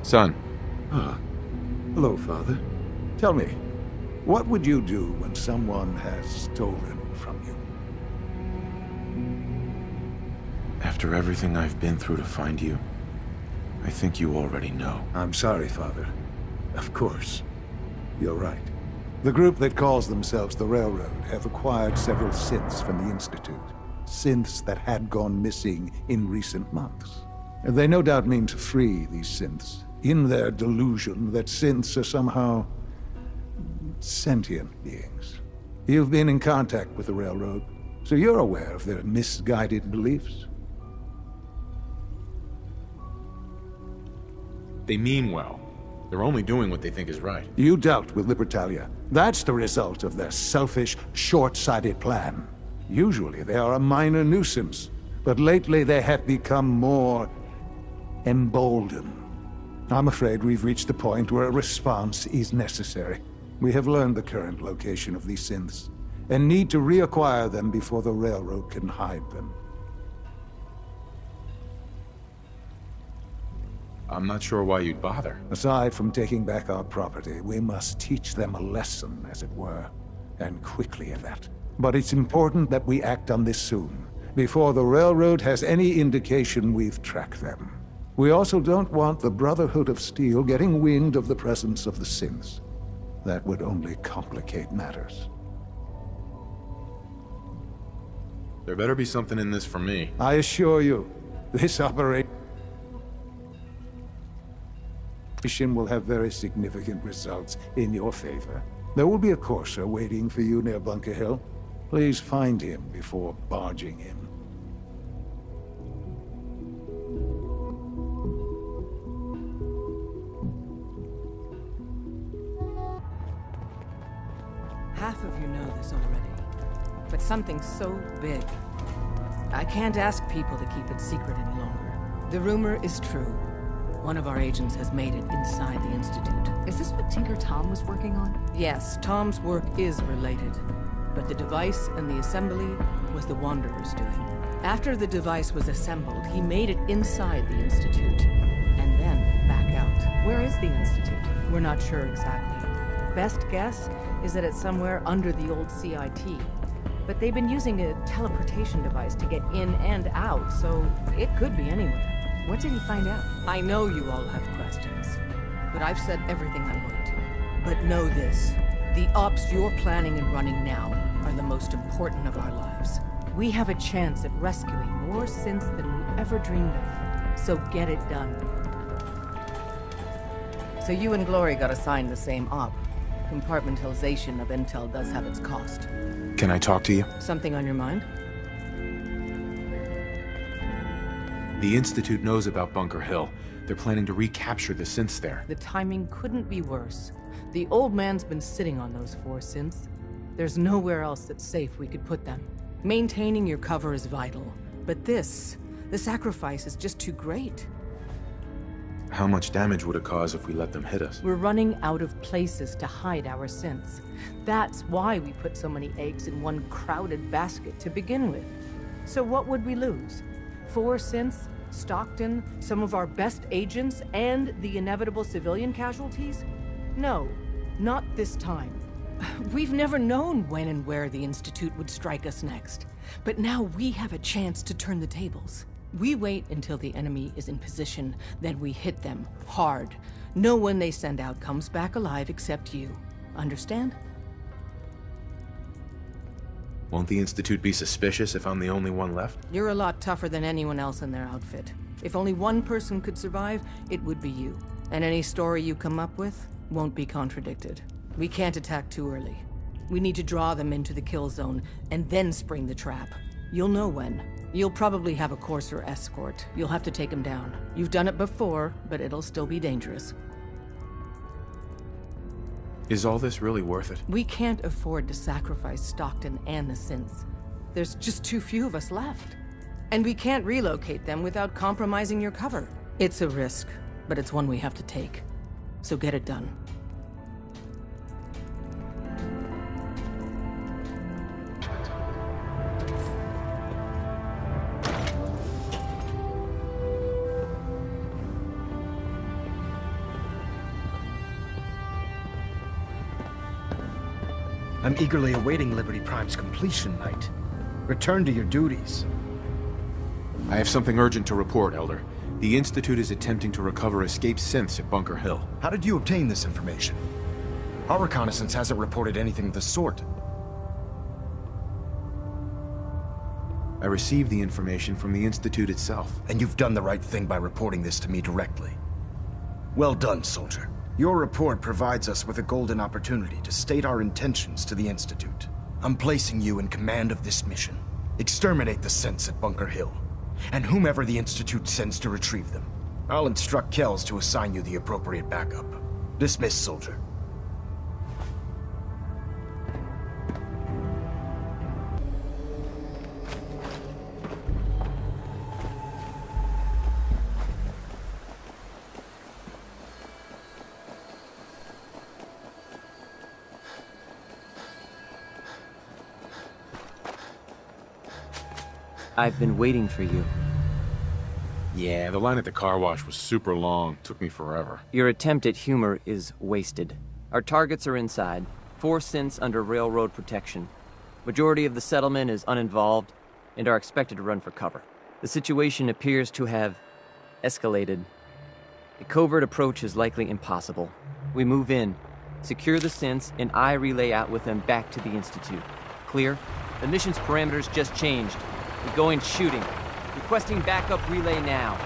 Son. Ah, hello, Father. Tell me, what would you do when someone has stolen from you? After everything I've been through to find you, I think you already know. I'm sorry, Father. Of course. You're right. The group that calls themselves the Railroad have acquired several synths from the Institute. Synths that had gone missing in recent months. They no doubt mean to free these synths, in their delusion that synths are somehow sentient beings. You've been in contact with the Railroad, so you're aware of their misguided beliefs. They mean well. They're only doing what they think is right. You dealt with Libertalia. That's the result of their selfish, short-sighted plan. Usually they are a minor nuisance, but lately they have become more emboldened. I'm afraid we've reached the point where a response is necessary. We have learned the current location of these synths, and need to reacquire them before the Railroad can hide them. I'm not sure why you'd bother. Aside from taking back our property, we must teach them a lesson, as it were, and quickly at that. But it's important that we act on this soon, before the Railroad has any indication we've tracked them. We also don't want the Brotherhood of Steel getting wind of the presence of the synths. That would only complicate matters. There better be something in this for me. I assure you, this operation will have very significant results in your favor. There will be a courser waiting for you near Bunker Hill. Please find him before barging in. Half of you know this already, but something so big, I can't ask people to keep it secret any longer. The rumor is true. One of our agents has made it inside the Institute. Is this what Tinker Tom was working on? Yes, Tom's work is related, but the device and the assembly was the Wanderer's doing. After the device was assembled, he made it inside the Institute, and then back out. Where is the Institute? We're not sure exactly. Best guess is that it's somewhere under the old CIT. But they've been using a teleportation device to get in and out, so it could be anywhere. What did he find out? I know you all have questions, but I've said everything I'm going to. But know this, the ops you're planning and running now are the most important of our lives. We have a chance at rescuing more synths than we ever dreamed of, so get it done. So you and Glory got assigned the same op. Compartmentalization of intel does have its cost. Can I talk to you? Something on your mind? The Institute knows about Bunker Hill. They're planning to recapture the synths there. The timing couldn't be worse. The old man's been sitting on those 4 synths. There's nowhere else that's safe we could put them. Maintaining your cover is vital, but the sacrifice is just too great. How much damage would it cause if we let them hit us? We're running out of places to hide our synths. That's why we put so many eggs in one crowded basket to begin with. So what would we lose? 4 synths, Stockton, some of our best agents, and the inevitable civilian casualties? No, not this time. We've never known when and where the Institute would strike us next. But now we have a chance to turn the tables. We wait until the enemy is in position, then we hit them hard. No one they send out comes back alive except you. Understand? Won't the Institute be suspicious if I'm the only one left? You're a lot tougher than anyone else in their outfit. If only one person could survive, it would be you. And any story you come up with won't be contradicted. We can't attack too early. We need to draw them into the kill zone, and then spring the trap. You'll know when. You'll probably have a courser escort. You'll have to take them down. You've done it before, but it'll still be dangerous. Is all this really worth it? We can't afford to sacrifice Stockton and the synths. There's just too few of us left. And we can't relocate them without compromising your cover. It's a risk, but it's one we have to take. So get it done. I'm eagerly awaiting Liberty Prime's completion, Knight. Return to your duties. I have something urgent to report, Elder. The Institute is attempting to recover escaped synths at Bunker Hill. How did you obtain this information? Our reconnaissance hasn't reported anything of the sort. I received the information from the Institute itself. And you've done the right thing by reporting this to me directly. Well done, soldier. Your report provides us with a golden opportunity to state our intentions to the Institute. I'm placing you in command of this mission. Exterminate the synths at Bunker Hill, and whomever the Institute sends to retrieve them. I'll instruct Kells to assign you the appropriate backup. Dismissed, soldier. I've been waiting for you. Yeah, the line at the car wash was super long. Took me forever. Your attempt at humor is wasted. Our targets are inside. 4 synths under railroad protection. Majority of the settlement is uninvolved and are expected to run for cover. The situation appears to have escalated. A covert approach is likely impossible. We move in, secure the synths, and I relay out with them back to the Institute. Clear? The mission's parameters just changed. We're going shooting. Requesting backup relay now.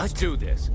Let's do this.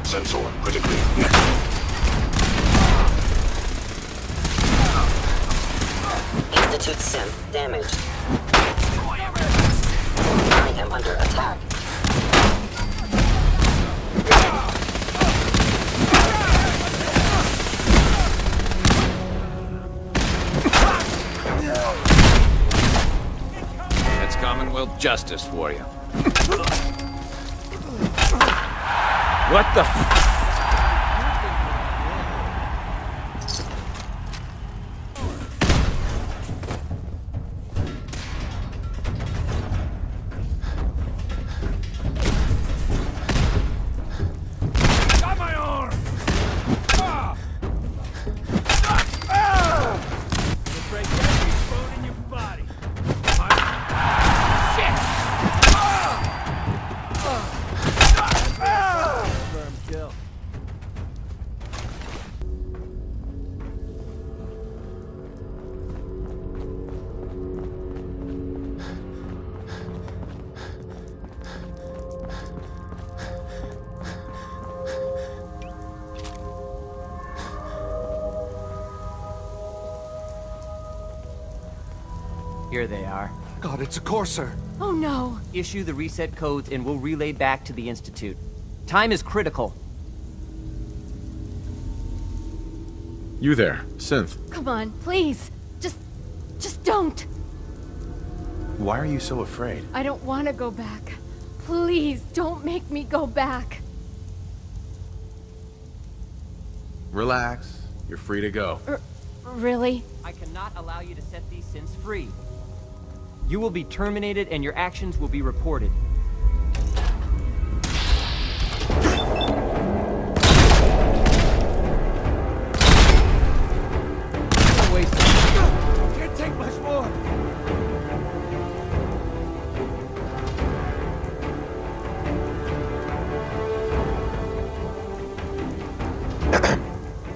Sensor critically hit. Institute synth damaged. I am under attack. That's Commonwealth justice for you. What the f- Got my arm! Let's break every bone in your body. Shit! Kill. Here they are. God, it's a Courser. Oh no! Issue the reset codes and we'll relay back to the Institute. Time is critical. You there, Synth. Come on, please. Just don't. Why are you so afraid? I don't want to go back. Please, don't make me go back. Relax. You're free to go. Really? I cannot allow you to set these synths free. You will be terminated and your actions will be reported. Don't waste time. Can't take much more.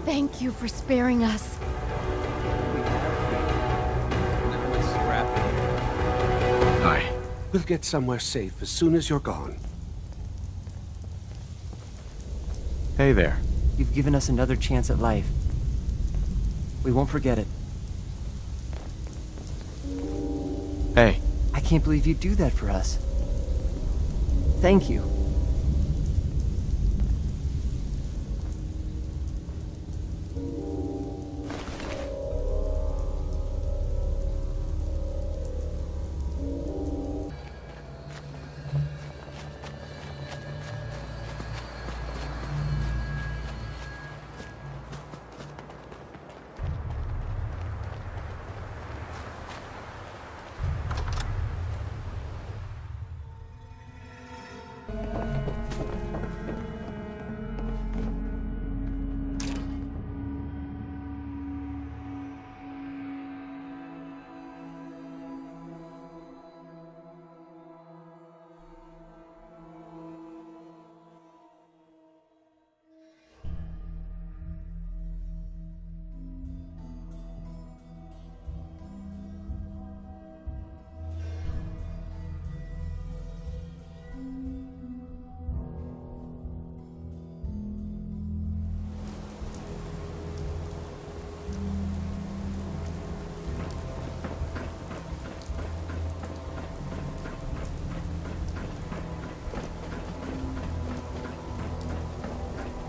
Thank you for sparing us. Hi. We'll get somewhere safe as soon as you're gone. Hey there. You've given us another chance at life. We won't forget it. Hey. I can't believe you'd do that for us. Thank you.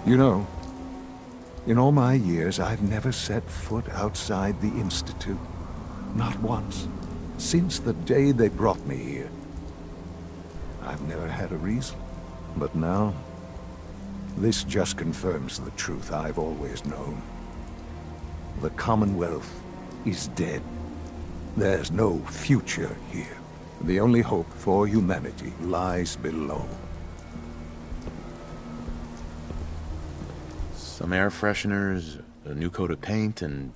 You know, in all my years, I've never set foot outside the Institute. Not once. Since the day they brought me here. I've never had a reason. But now, this just confirms the truth I've always known. The Commonwealth is dead. There's no future here. The only hope for humanity lies below. Some air fresheners, a new coat of paint, and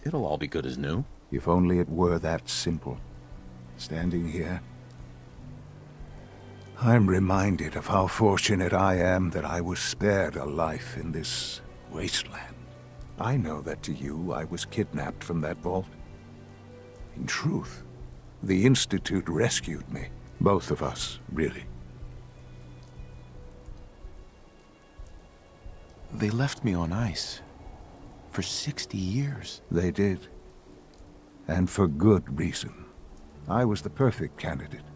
it'll all be good as new. If only it were that simple. Standing here, I'm reminded of how fortunate I am that I was spared a life in this wasteland. I know that to you, I was kidnapped from that vault. In truth, the Institute rescued me. Both of us, really. They left me on ice. For 60 years. They did. And for good reason. I was the perfect candidate.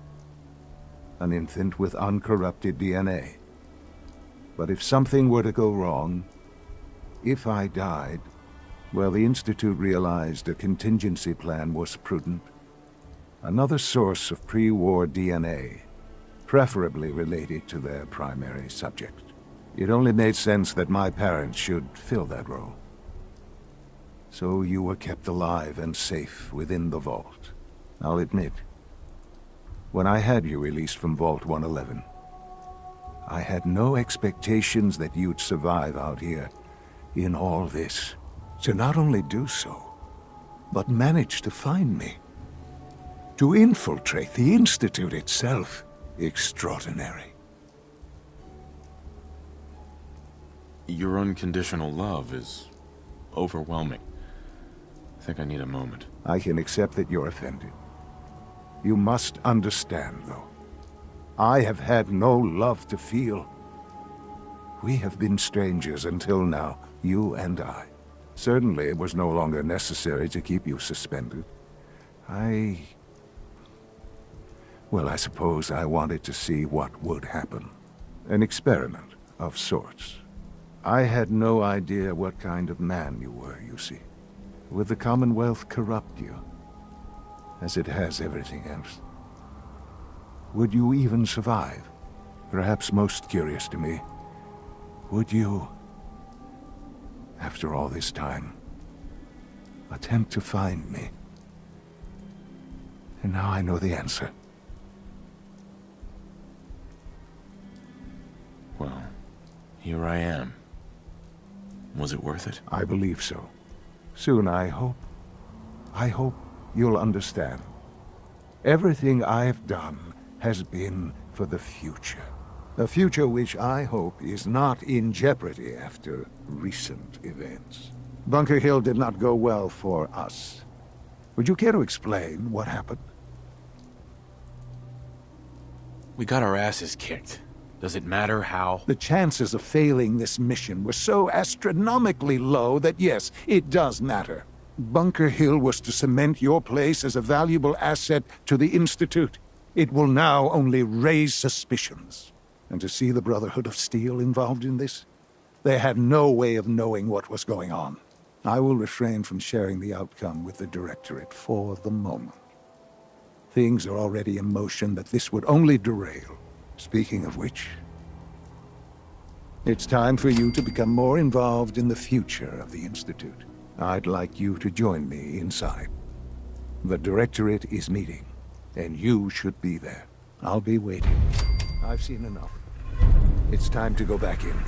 An infant with uncorrupted DNA. But if something were to go wrong, if I died, well, the Institute realized a contingency plan was prudent. Another source of pre-war DNA, preferably related to their primary subject. It only made sense that my parents should fill that role. So you were kept alive and safe within the vault. I'll admit, when I had you released from Vault 111, I had no expectations that you'd survive out here in all this. To not only do so, but manage to find me. To infiltrate the Institute itself. Extraordinary. Your unconditional love is overwhelming. I think I need a moment. I can accept that you're offended. You must understand, though. I have had no love to feel. We have been strangers until now, you and I. Certainly it was no longer necessary to keep you suspended. Well, I suppose I wanted to see what would happen. An experiment of sorts. I had no idea what kind of man you were, you see. Would the Commonwealth corrupt you, as it has everything else? Would you even survive? Perhaps most curious to me, would you, after all this time, attempt to find me? And now I know the answer. Well, here I am. Was it worth it? I believe so. Soon, I hope you'll understand. Everything I've done has been for the future. A future which I hope is not in jeopardy after recent events. Bunker Hill did not go well for us. Would you care to explain what happened? We got our asses kicked. Does it matter how? The chances of failing this mission were so astronomically low that yes, it does matter. Bunker Hill was to cement your place as a valuable asset to the Institute. It will now only raise suspicions. And to see the Brotherhood of Steel involved in this? They had no way of knowing what was going on. I will refrain from sharing the outcome with the Directorate for the moment. Things are already in motion that this would only derail. Speaking of which, it's time for you to become more involved in the future of the Institute. I'd like you to join me inside. The Directorate is meeting, and you should be there. I'll be waiting. I've seen enough. It's time to go back in.